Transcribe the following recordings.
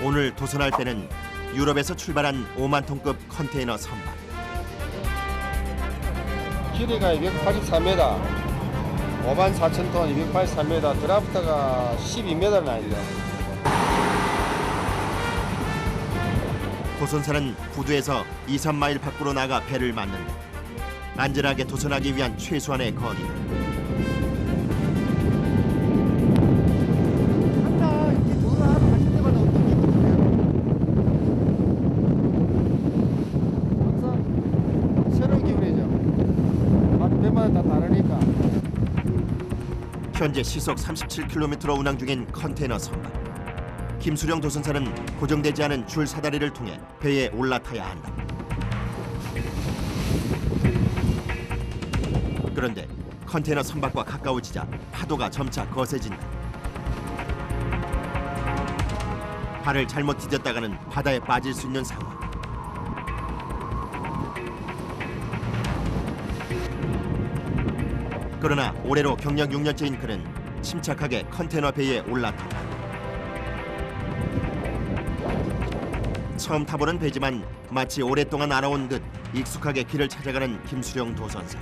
오늘 도선할 때는 유럽에서 출발한 5만 톤급 컨테이너 선박. 길이가 283m, 54,000톤, 283m, 드라프트가 12m 나있네요. 도선사는 부두에서 2, 3마일 밖으로 나가 배를 맞는다. 안전하게 도선하기 위한 최소한의 거리다. 항상 이렇게 도선하러 가실 때마다 어떤 기분이 드세요? 항상 새로운 기분이죠. 바로 배마다 다 다르니까. 현재 시속 37km로 운항 중인 컨테이너 선박. 김수령 도선사는 고정되지 않은 줄 사다리를 통해 배에 올라타야 한다. 그런데 컨테이너 선박과 가까워지자 파도가 점차 거세진다. 발을 잘못 디뎠다가는 바다에 빠질 수 있는 상황. 그러나 올해로 경력 6년째인 그는 침착하게 컨테이너 배에 올라탔다. 처음 타보는 배지만 마치 오랫동안 알아온 듯 익숙하게 길을 찾아가는 김수령 도선사.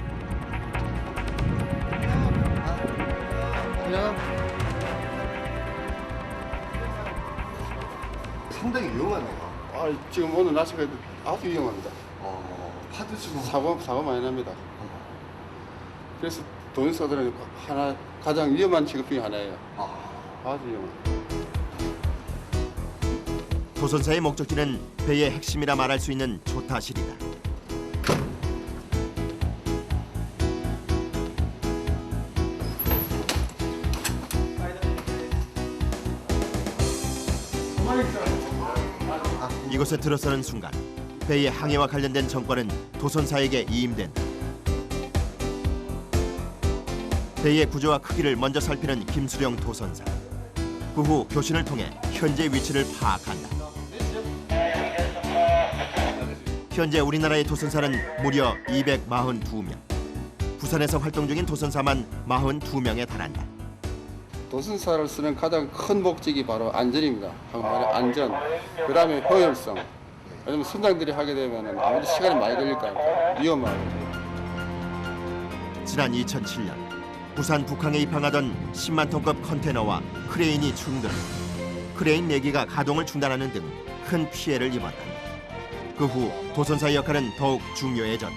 상당히 위험하네요. 지금 오늘 날씨가 아주 위험합니다. 파도 치고 사고 많이 납니다. 그래서 도인사들은 가장 위험한 직업 중에 하나예요. 아주 위험한. 도선사의 목적지는 배의 핵심이라 말할 수 있는 조타실이다. 이곳에 들어서는 순간 배의 항해와 관련된 정권은 도선사에게 이임된다. 배의 구조와 크기를 먼저 살피는 김수령 도선사. 그 후 교신을 통해 현재 위치를 파악한다. 현재 우리나라의 도선사는 무려 242명. 부산에서 활동 중인 도선사만 42명에 달한다. 도선사를 쓰는 가장 큰 목적이 바로 안전입니다. 항만의 안전. 그다음에 효율성. 왜냐면 선장들이 하게 되면 아무리 시간이 많이 걸릴까 위험하고. 지난 2007년 부산 북항에 입항하던 10만 톤급 컨테이너와 크레인이 충돌. 크레인 4기가 가동을 중단하는 등 큰 피해를 입었다. 그 후 도선사의 역할은 더욱 중요해졌다.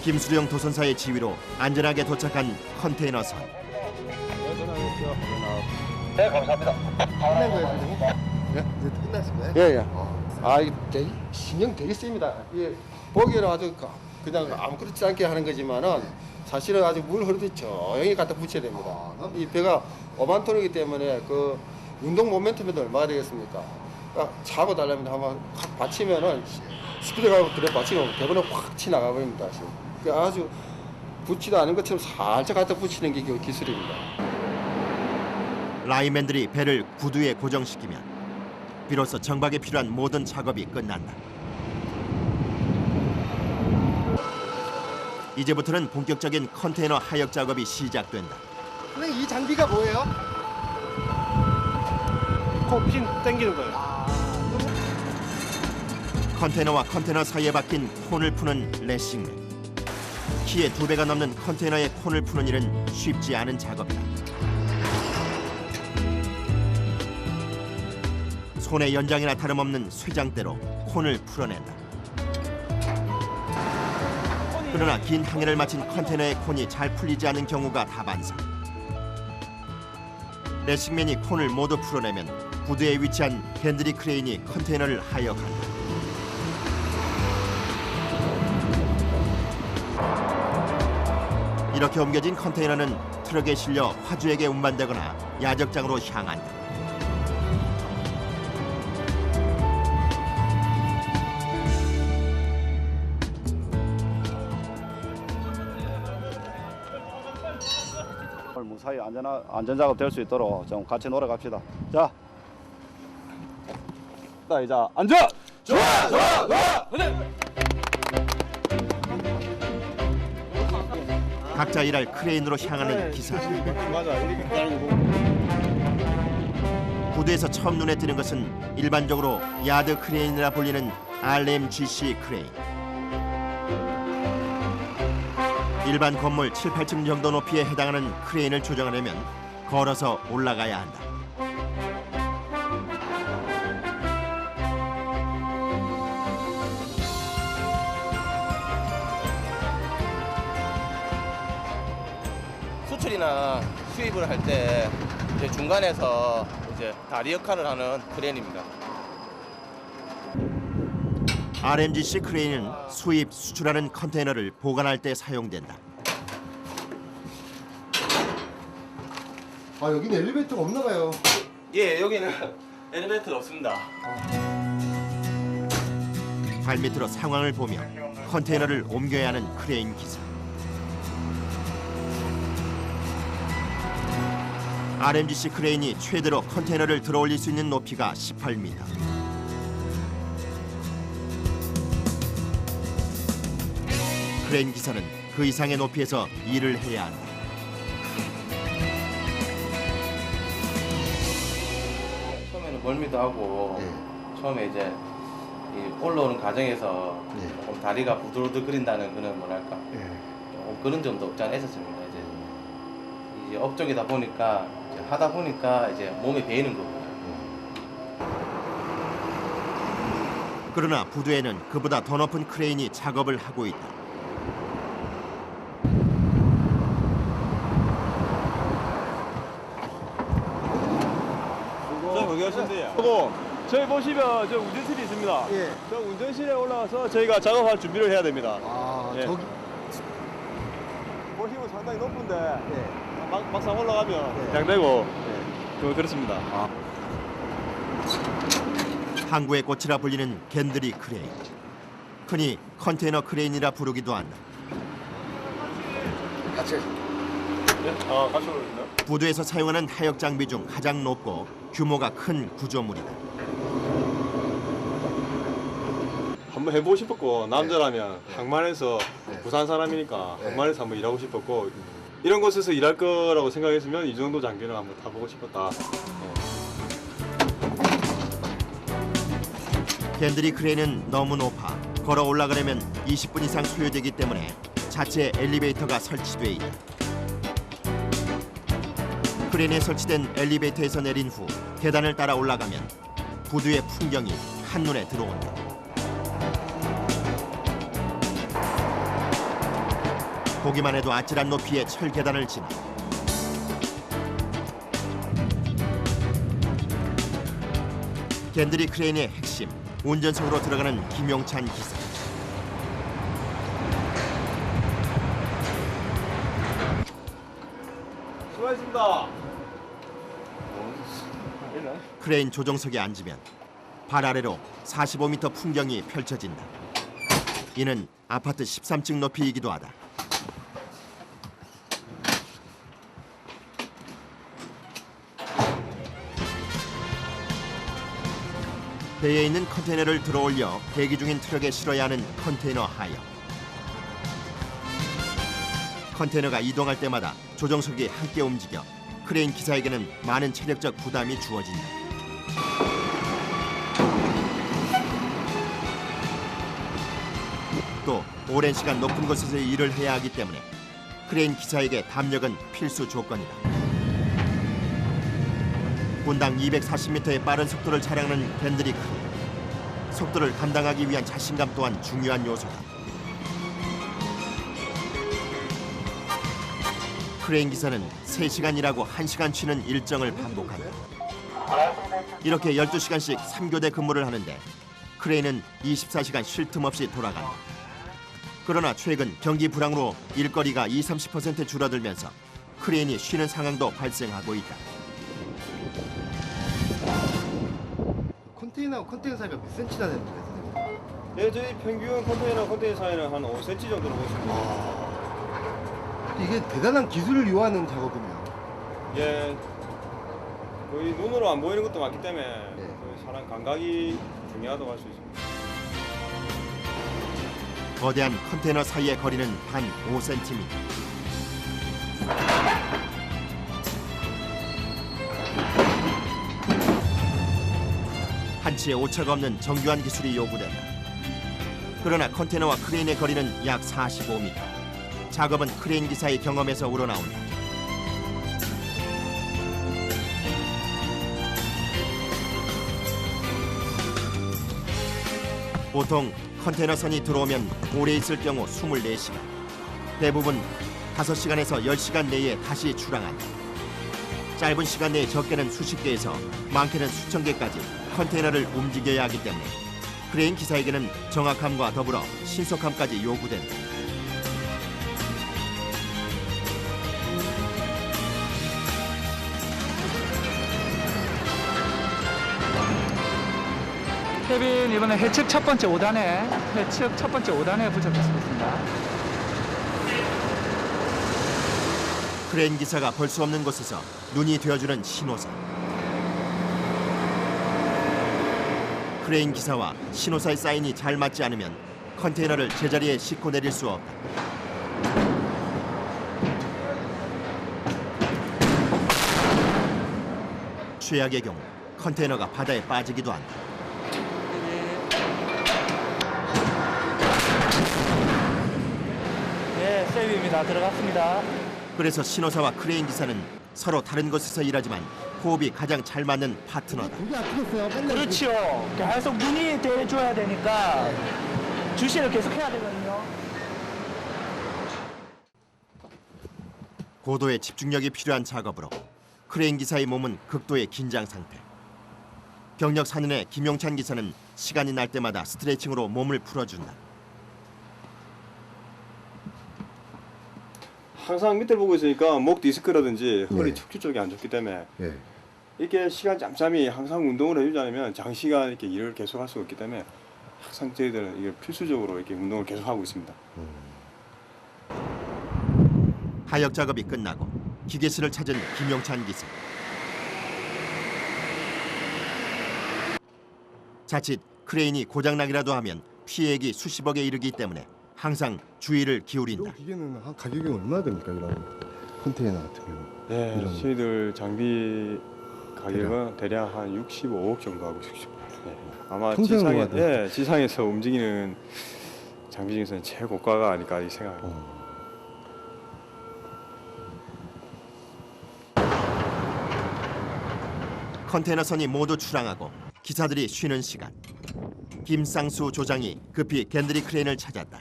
김수령 도선사의 지휘로 안전하게 도착한 컨테이너 선. 네, 감사합니다. 끝난 거예요, 선생님? 네? 이제 끝났은 거예요? 예. 이게 되게 신경 되게 셉니다. 이게 보기에는 아주 그냥 아무렇지 않게 하는 거지만은 사실은 아주 물 흐르듯이 조용히 갖다 붙여야 됩니다. 이 배가 5만 톤이기 때문에 그 운동 모멘텀에도 얼마가 되겠습니까? 그러니까 차고 달라면 한번 확 받치면은 스피드가 들어 받치면 대본에 확 치나가 버립니다. 그러니까 아주 붙지도 않은 것처럼 살짝 갖다 붙이는 게 기술입니다. 라이맨들이 배를 구두에 고정시키면 비로소 정박에 필요한 모든 작업이 끝난다. 이제부터는 본격적인 컨테이너 하역 작업이 시작된다. 선생님, 이 장비가 뭐예요? 핀 당기는 거예요. 컨테이너와 컨테이너 사이에 박힌 콘을 푸는 레싱맨. 키의 2배가 넘는 컨테이너의 콘을 푸는 일은 쉽지 않은 작업이다. 손의 연장이나 다름없는 쇠장대로 콘을 풀어낸다. 그러나 긴 항해를 마친 컨테이너의 콘이 잘 풀리지 않은 경우가 다반사. 레싱맨이 콘을 모두 풀어내면 부두에 위치한 헨드리 크레인이 컨테이너를 하역한다. 이렇게 옮겨진 컨테이너는 트럭에 실려 화주에게 운반되거나 야적장으로 향한다. 무사히 안전 작업 될 수 있도록 좀 같이 노력합시다. 자, 이제 안전. 좋아. 각자 일할 크레인으로 향하는 기사. 맞아. 부두에서 처음 눈에 띄는 것은 일반적으로 야드 크레인이라 불리는 RMGC 크레인. 일반 건물 7, 8층 정도 높이에 해당하는 크레인을 조정하려면 걸어서 올라가야 한다. 수출이나 수입을 할 때 중간에서 이제 다리 역할을 하는 크레인입니다. RMGC 크레인은 수입, 수출하는 컨테이너를 보관할 때 사용된다. 아 여기는 엘리베이터가 없나 봐요. 예, 여기는 엘리베이터가 없습니다. 발밑으로 상황을 보며 컨테이너를 옮겨야 하는 크레인 기사. RMGC 크레인이 최대로 컨테이너를 들어올릴 수 있는 높이가 18m. 크레인 기사는 그 이상의 높이에서 일을 해야 한다. 처음에는 멀미도 하고 네. 처음에 이제 이 올라오는 과정에서 네. 조금 다리가 부들부들거린다는 그런 뭐랄까 예. 조금 그런 점도 없지 않아 있었습니다. 이제 업종이다 보니까 이제 하다 보니까 이제 몸에 배이는 거고요. 그러나 부두에는 그보다 더 높은 크레인이 작업을 하고 있다. 그리고 저희 보시면 저 운전실이 있습니다. 예. 저 운전실에 올라가서 저희가 작업할 준비를 해야 됩니다. 아 예. 저기 보시면 상당히 높은데 예. 막상 올라가면 예. 그냥 되고 그렇습니다. 항구의 꽃이라 불리는 겐드리 크레인. 흔히 컨테이너 크레인이라 부르기도 한다. 같이 같이 올라오시나요? 부두에서 사용하는 하역 장비 중 가장 높고 규모가 큰 구조물이다. 한번 해보고 싶었고 남자라면 항만에서 네. 부산 사람이니까 네. 항만에서 한번 일하고 싶었고 이런 곳에서 일할 거라고 생각했으면 이 정도 장비는 한번 타보고 싶었다. 겐드리 크레인은 너무 높아 걸어 올라가려면 20분 이상 소요되기 때문에 자체 엘리베이터가 설치돼 있다. 크레인에 설치된 엘리베이터에서 내린 후 계단을 따라 올라가면 부두의 풍경이 한눈에 들어온다. 보기만 해도 아찔한 높이의 철 계단을 지나 겐드리 크레인의 핵심 운전석으로 들어가는 김용찬 기사. 수고하셨습니다. 크레인 조종석에 앉으면 발 아래로 45m 풍경이 펼쳐진다. 이는 아파트 13층 높이이기도 하다. 배에 있는 컨테이너를 들어올려 대기 중인 트럭에 실어야 하는 컨테이너 하역. 컨테이너가 이동할 때마다 조종석이 함께 움직여 크레인 기사에게는 많은 체력적 부담이 주어진다. 또 오랜 시간 높은 곳에서 일을 해야 하기 때문에 크레인 기사에게 담력은 필수 조건이다. 분당 240m의 빠른 속도를 자랑하는 겐드리 크레인. 속도를 감당하기 위한 자신감 또한 중요한 요소다. 크레인 기사는 3시간 일하고 1시간 쉬는 일정을 반복한다. 이렇게 12시간씩 3교대 근무를 하는데 크레인은 24시간 쉴 틈 없이 돌아간다. 그러나 최근 경기 불황으로 일거리가 20-30% 줄어들면서 크레인이 쉬는 상황도 발생하고 있다. 컨테이너하고 컨테이너 사이가 몇 센치나 되는 거예요, 선생님? 네, 저희 평균 컨테이너 사이는 한 5cm 정도로 보시면 됩니다. 이게 대단한 기술을 요하는 작업이네요. 예, 거의 눈으로 안 보이는 것도 많기 때문에 네. 거의 사람 감각이 중요하다고 할 수 있습니다. 거대한 컨테이너 사이의 거리는 단 5cm. 한치의 오차가 없는 정교한 기술이 요구된다. 그러나 컨테이너와 크레인의 거리는 약 45m. 작업은 크레인 기사의 경험에서 우러나온다. 보통 컨테이너 선이 들어오면 오래 있을 경우 24시간. 대부분 5시간에서 10시간 내에 다시 출항한다. 짧은 시간 내에 적게는 수십 개에서 많게는 수천 개까지 컨테이너를 움직여야 하기 때문에 크레인 기사에게는 정확함과 더불어 신속함까지 요구된다. 케빈 이번에 해측 첫 번째 5단에 부착했습니다. 크레인 기사가 볼 수 없는 곳에서 눈이 되어주는 신호사. 크레인 기사와 신호사의 사인이 잘 맞지 않으면 컨테이너를 제자리에 싣고 내릴 수 없다. 최악의 경우 컨테이너가 바다에 빠지기도 한다. 네, 세이브입니다. 들어갔습니다. 그래서 신호사와 크레인 기사는 서로 다른 곳에서 일하지만 호흡이 가장 잘 맞는 파트너다. 고기 안 튀겼어요. 맨날 그렇죠. 계속 눈이 돼줘야 되니까 주시를 계속 해야 되거든요. 고도의 집중력이 필요한 작업으로 크레인 기사의 몸은 극도의 긴장 상태. 경력 4년의 김용찬 기사는 시간이 날 때마다 스트레칭으로 몸을 풀어준다. 항상 밑을 보고 있으니까 목 디스크라든지 허리 네. 척추 쪽이 안 좋기 때문에 예. 이렇게 시간 짬짬이 항상 운동을 해주지 않으면 장시간 이렇게 일을 계속할 수가 없기 때문에 항상 저희들은 이게 필수적으로 이렇게 운동을 계속하고 있습니다. 하역 작업이 끝나고 기계실을 찾은 김용찬 기사. 자칫 크레인이 고장나기라도 하면 피해액이 수십억에 이르기 때문에 항상 주의를 기울인다. 이런 기계는 한 가격이 얼마나 됩니까? 이런 컨테이너 같은 경우. 네, 이런 저희들 장비 가격은 대략 한 65억 정도 하고 있습니다. 네. 아마 평생 지상에, 모아야 돼요? 네, 지상에서 움직이는 장비 중에서는 최고가가 아닐까 이 생각합니다. 컨테이너 선이 모두 출항하고 기사들이 쉬는 시간. 김상수 조장이 급히 겐드리 크레인을 찾았다.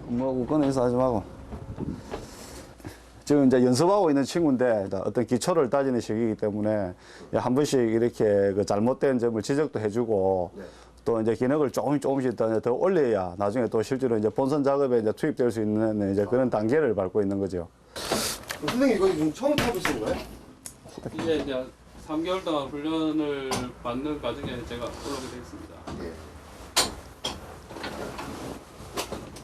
뭐 웃거나 인사하지 말고. 지금 이제 연습하고 있는 친구인데 어떤 기초를 따지는 시기이기 때문에 한 번씩 이렇게 그 잘못된 점을 지적도 해주고 또 이제 기능을 조금씩 더 올려야 나중에 또 실제로 이제 본선 작업에 이제 투입될 수 있는 이제 그런 단계를 밟고 있는 거죠. 선생님 이거 지금 처음 타보시는 거예요? 이제 3개월 동안 훈련을 받는 과정에 제가 올라오게 되었습니다.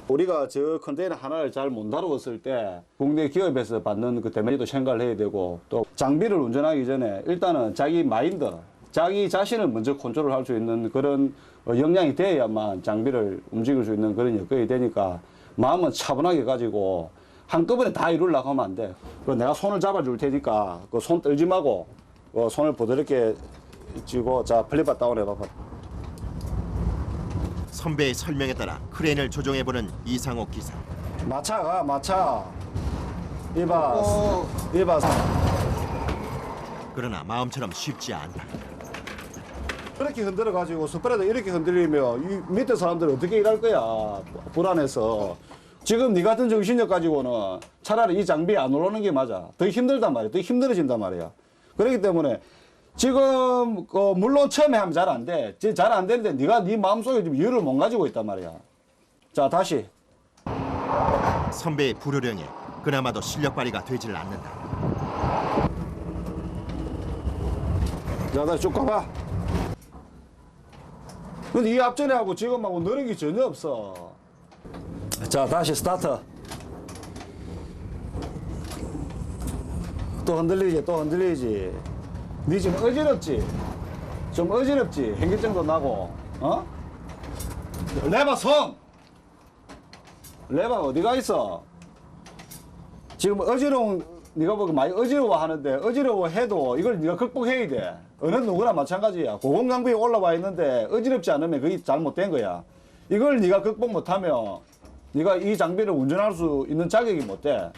우리가 저 컨테이너 하나를 잘 못 다루었을 때 국내 기업에서 받는 그 데미지도 생각을 해야 되고 또 장비를 운전하기 전에 일단은 자기 마인드, 자기 자신을 먼저 컨트롤 할 수 있는 그런 역량이 돼야만 장비를 움직일 수 있는 그런 여건이 되니까 마음은 차분하게 가지고 한꺼번에 다 이루려고 하면 안 돼. 내가 손을 잡아줄 테니까 그 손 떨지 말고 손을 부드럽게 쥐고 자 플립바 다운 해봐봐. 선배의 설명에 따라 크레인을 조종해보는 이상옥 기사. 마차가 마차. 이봐. 이봐. 그러나 마음처럼 쉽지 않다. 그렇게 흔들어 가지고 스프레드 이렇게 흔들리면 이 밑에 사람들은 어떻게 일할 거야. 불안해서. 지금 네 같은 정신력 가지고는 차라리 이 장비에 안 오르는 게 맞아. 더 힘들단 말이야. 더 힘들어진단 말이야. 그렇기 때문에 지금 물론 처음에 하면 잘 안 돼. 잘 안 되는데 네가 네 마음속에 좀 여유를 못 가지고 있단 말이야. 자 다시. 선배의 불효령에 그나마도 실력 발휘가 되질 않는다. 자 다시 쭉 가봐. 근데 이 앞전에 하고 지금하고 느린 게 전혀 없어. 자 다시 스타트. 또 흔들리지 또 흔들리지. 니 지금 어지럽지? 좀 어지럽지? 현기증도 나고 어? 레바 손! 레바가 어디가 있어? 지금 네가 보기 많이 어지러워하는데 어지러워해도 이걸 네가 극복해야 돼. 어느 누구나 마찬가지야. 고공장비에 올라와 있는데 어지럽지 않으면 그게 잘못된 거야. 이걸 네가 극복 못하면 네가 이 장비를 운전할 수 있는 자격이 못 돼.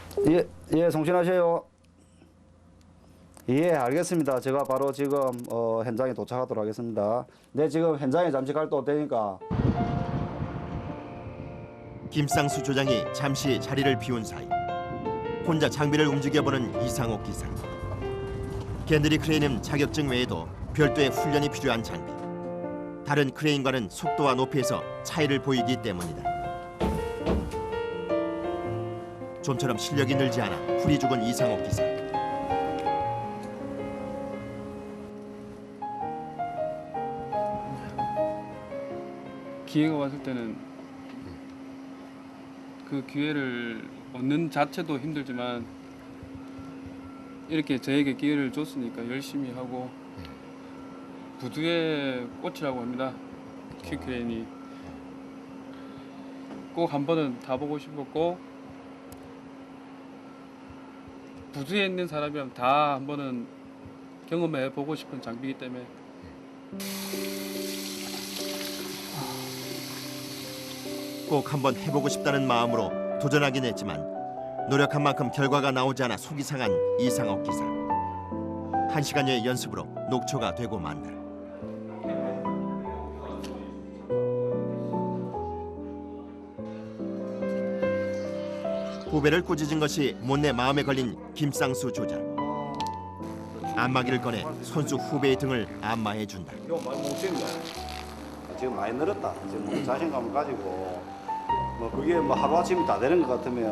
예, 송신하세요. 예, 알겠습니다. 제가 바로 지금 현장에 도착하도록 하겠습니다. 네, 지금 현장에 잠시 갈 때 올 테니까. 김상수 조장이 잠시 자리를 비운 사이 혼자 장비를 움직여보는 이상옥 기사. 겐드리 크레인은 자격증 외에도 별도의 훈련이 필요한 장비. 다른 크레인과는 속도와 높이에서 차이를 보이기 때문이다. 좀처럼 실력이 늘지 않아 풀이 죽은 이상옥 기사. 기회가 왔을 때는 그 기회를 얻는 자체도 힘들지만 이렇게 저에게 기회를 줬으니까 열심히 하고 부두의 꽃이라고 합니다. 퀵크레인이 꼭 한 번은 타보고 싶었고 부두에 있는 사람이라면 다 한 번은 경험해 보고 싶은 장비이기 때문에 꼭 한번 해보고 싶다는 마음으로 도전하긴 했지만 노력한 만큼 결과가 나오지 않아 속이 상한 이상옥 기사. 1시간여의 연습으로 녹초가 되고 만다. 후배를 꾸짖은 것이 못내 마음에 걸린 김상수 조장. 안마기를 꺼내 선수 후배의 등을 안마해준다. 이거 많이 못 찍네. 지금 많이 늘었다. 지금 뭐 자신감을 가지고 뭐 그게 뭐 하루아침에 다 되는 것 같으면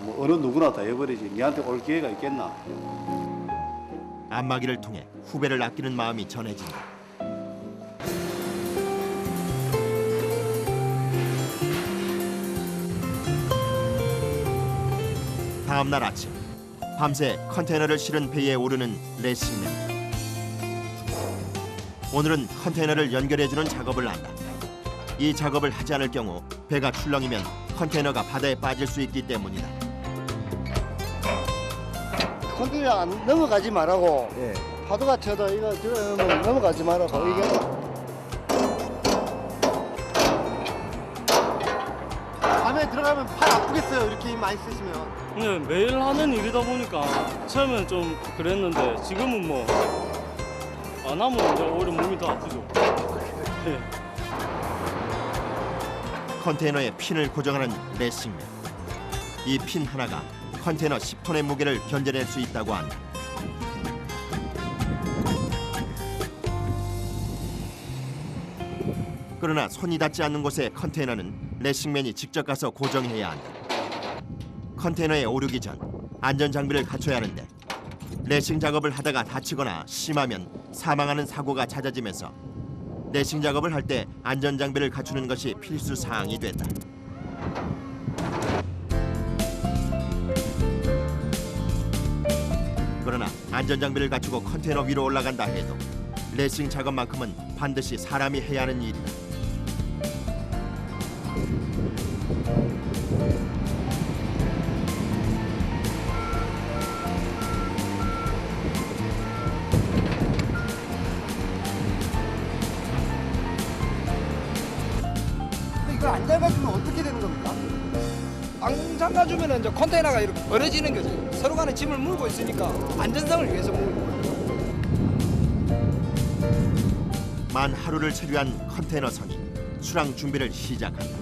뭐 어느 누구나 다 해버리지. 니한테 올 기회가 있겠나. 안마기를 통해 후배를 아끼는 마음이 전해진다. 다음 날 아침 밤새 컨테이너를 실은 배에 오르는 레싱맨. 오늘은 컨테이너를 연결해주는 작업을 한다. 이 작업을 하지 않을 경우 배가 출렁이면 컨테이너가 바다에 빠질 수 있기 때문이다. 컨테이너 안 넘어가지 말라고. 예. 파도가 쳐도 이거 들어오면 넘어가지 말라고. 이게 밤에 들어가면 팔 아프겠어요. 이렇게 힘 많이 쓰시면. 네, 매일 하는 일이다 보니까 처음에는 좀 그랬는데 지금은 뭐 안 하면 이제 오히려 몸이 더 아프죠. 네. 컨테이너에 핀을 고정하는 레싱맨. 이 핀 하나가 컨테이너 10톤의 무게를 견뎌낼 수 있다고 한다. 그러나 손이 닿지 않는 곳의 컨테이너는 레싱맨이 직접 가서 고정해야 한다. 컨테이너에 오르기 전 안전 장비를 갖춰야 하는데 레싱 작업을 하다가 다치거나 심하면 사망하는 사고가 잦아지면서 레싱 작업을 할 때 안전 장비를 갖추는 것이 필수 사항이 된다. 그러나 안전 장비를 갖추고 컨테이너 위로 올라간다 해도 레싱 작업만큼은 반드시 사람이 해야 하는 일이다. 이거 안 잡아주면 어떻게 되는 겁니까? 안 잠가주면 이제 컨테이너가 이렇게 벌어지는 거지. 서로 간에 짐을 물고 있으니까 안전성을 위해서 물고. 만 하루를 체류한 컨테이너 선이 수랑 준비를 시작한다.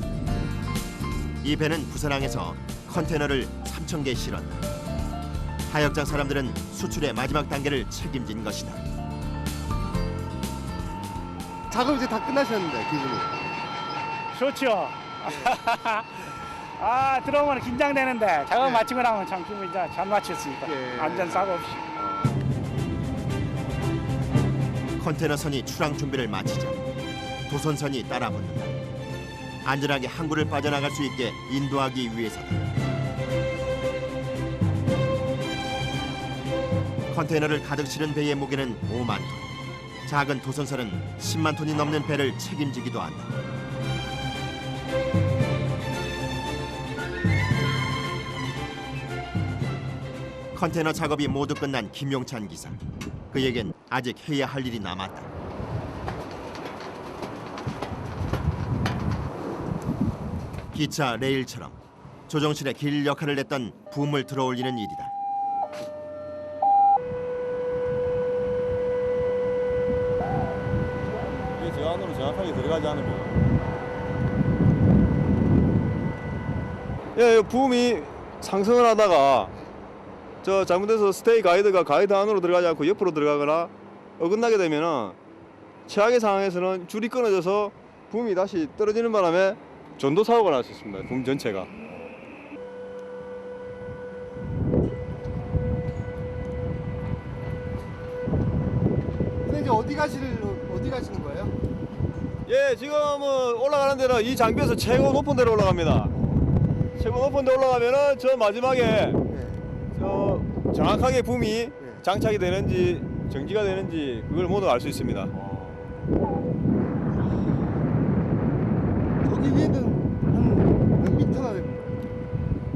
이 배는 부산항에서 컨테이너를 3,000개 실었다. 하역장 사람들은 수출의 마지막 단계를 책임진 것이다. 작업 이제 다 끝나셨는데 기분이. 좋죠. 아, 들어오면 긴장되는데 작업 마치고 나면 참 기분이 잘 마쳤으니까. 안전 사고 없이. 컨테이너 선이 출항 준비를 마치자 도선선이 따라붙는다. 안전하게 항구를 빠져나갈 수 있게 인도하기 위해서다. 컨테이너를 가득 실은 배의 무게는 5만 톤. 작은 도선선은 10만 톤이 넘는 배를 책임지기도 한다. 컨테이너 작업이 모두 끝난 김용찬 기사. 그에겐 아직 해야 할 일이 남았다. 기차, 레일처럼 조종실의 길 역할을 했던 붐을 들어올리는 일이다. 이게 저 안으로 정확하게 들어가지 않으면 예, 붐이 상승을 하다가 저 잘못해서 스테이 가이드가 가이드 안으로 들어가지 않고 옆으로 들어가거나 어긋나게 되면은 최악의 상황에서는 줄이 끊어져서 붐이 다시 떨어지는 바람에 전도 사고가 날 수 있습니다. 붐 전체가. 근데 이제 어디 가시는 거예요? 예, 지금은 올라가는 데는 이 장비에서 최고 높은 데로 올라갑니다. 최고 높은 데 올라가면은 저 마지막에 저 정확하게 붐이 장착이 되는지 정지가 되는지 그걸 모두 알 수 있습니다. 저기 위에는 한 몇 미터나 됩니까?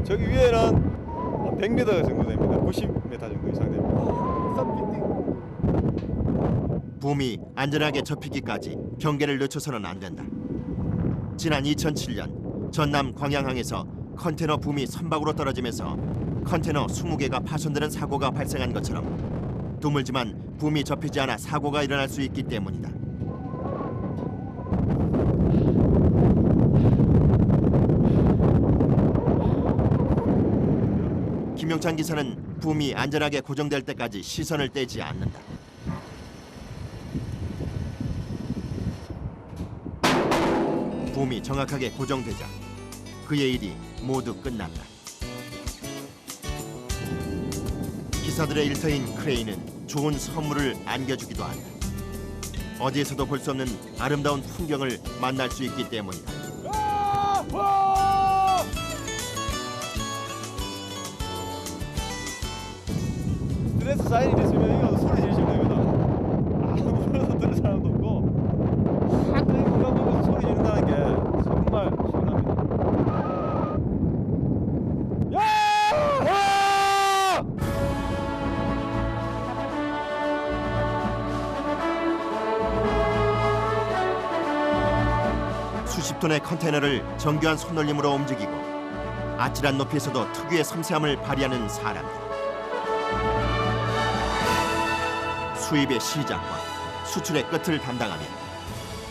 저기 위에는 한 100m 정도 됩니다. 90m 정도 이상 됩니다. 붐이 안전하게 접히기까지 경계를 늦춰서는 안 된다. 지난 2007년 전남 광양항에서 컨테이너 붐이 선박으로 떨어지면서 컨테이너 20개가 파손되는 사고가 발생한 것처럼 드물지만 붐이 접히지 않아 사고가 일어날 수 있기 때문이다. 김용찬 기사는 붐이 안전하게 고정될 때까지 시선을 떼지 않는다. 붐이 정확하게 고정되자 그의 일이 모두 끝났다. 기사들의 일터인 크레인은 좋은 선물을 안겨주기도 한다. 어디에서도 볼 수 없는 아름다운 풍경을 만날 수 있기 때문이다. 스트레스 사인이 됐으면 이거 소리 지르시면 됩니다. 아무도 들은 사람도 없고 딱 누가 보고 소리 지른다는 게 정말 시원합니다. 야! 수십 톤의 컨테이너를 정교한 손놀림으로 움직이고 아찔한 높이에서도 특유의 섬세함을 발휘하는 사람들. 수입의 시작과 수출의 끝을 담당하며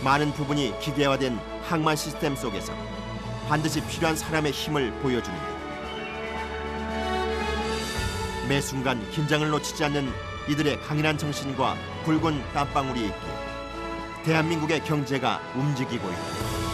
많은 부분이 기계화된 항만 시스템 속에서 반드시 필요한 사람의 힘을 보여주는 것. 매 순간 긴장을 놓치지 않는 이들의 강인한 정신과 굵은 땀방울이 있기에 대한민국의 경제가 움직이고 있다.